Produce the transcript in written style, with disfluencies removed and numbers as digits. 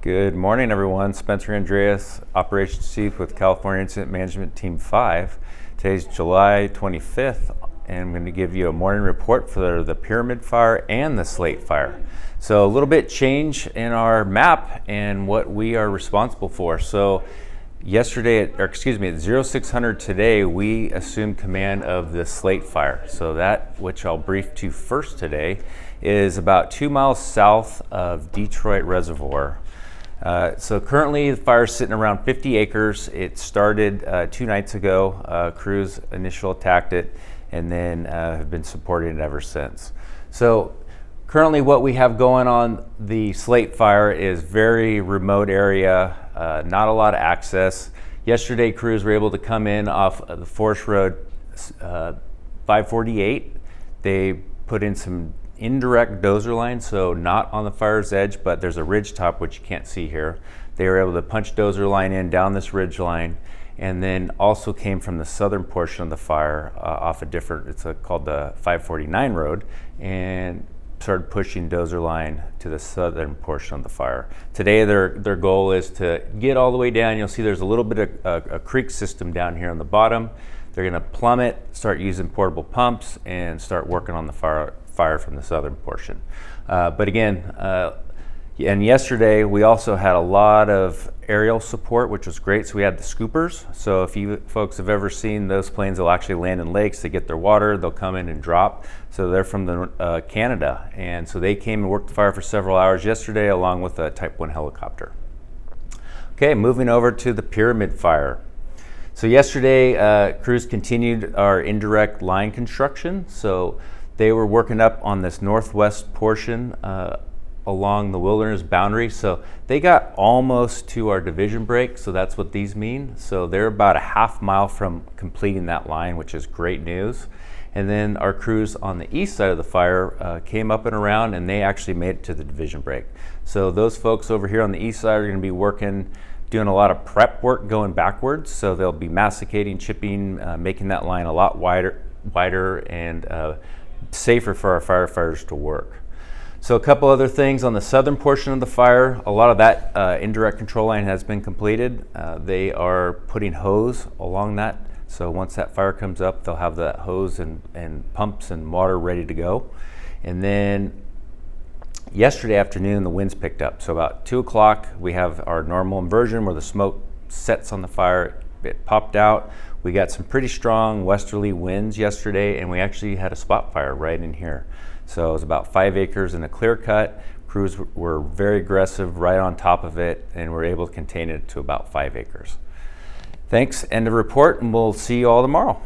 Good morning, everyone. Spencer Andreis, Operations Chief with California Incident Management Team 5. Today's July 25th, and I'm going to give you a morning report for the Pyramid Fire and the Slate Fire. So a little bit change in our map and what we are responsible for. So yesterday, at 0600 today, we assumed command of the Slate Fire. So that, which I'll brief to first today, is about 2 miles south of Detroit Reservoir. So currently the fire is sitting around 50 acres. It started 2 nights ago. Crews initially attacked it and then have been supporting it ever since. So currently what we have going on the Slate Fire is very remote area, not a lot of access. Yesterday crews were able to come in off of the Forest Road 548. They put in some indirect dozer line, so not on the fire's edge, but there's a ridge top which you can't see here. They were able to punch dozer line in down this ridge line, and then also came from the southern portion of the fire off a different, called the 549 road, and started pushing dozer line to the southern portion of the fire. Today their goal is to get all the way down. You'll see there's a little bit of a creek system down here on the bottom. They're going to plummet, start using portable pumps, and start working on the fire from the southern portion. But again, and yesterday we also had a lot of aerial support, which was great. So we had the scoopers. So if you folks have ever seen those planes, they'll actually land in lakes to get their water. They'll come in and drop. So they're from Canada. And so they came and worked the fire for several hours yesterday along with a Type 1 helicopter. Okay, moving over to the Pyramid Fire. So yesterday, crews continued our indirect line construction. So they were working up on this northwest portion along the wilderness boundary. So they got almost to our division break, so that's what these mean. So they're about a half mile from completing that line, which is great news. And then our crews on the east side of the fire came up and around, and they actually made it to the division break. So those folks over here on the east side are going to be doing a lot of prep work going backwards. So they'll be masticating, chipping, making that line a lot wider and safer for our firefighters to work. So a couple other things on the southern portion of the fire. A lot of that indirect control line has been completed. They are putting hose along that. So once that fire comes up, they'll have that hose and pumps and water ready to go. And then yesterday afternoon, the winds picked up. So about 2 o'clock, we have our normal inversion where the smoke sets on the fire. It popped out. We got some pretty strong westerly winds yesterday, and we actually had a spot fire right in here. So it was about 5 acres in a clear cut. Crews were very aggressive right on top of it, and were able to contain it to about 5 acres. Thanks, end of report, and we'll see you all tomorrow.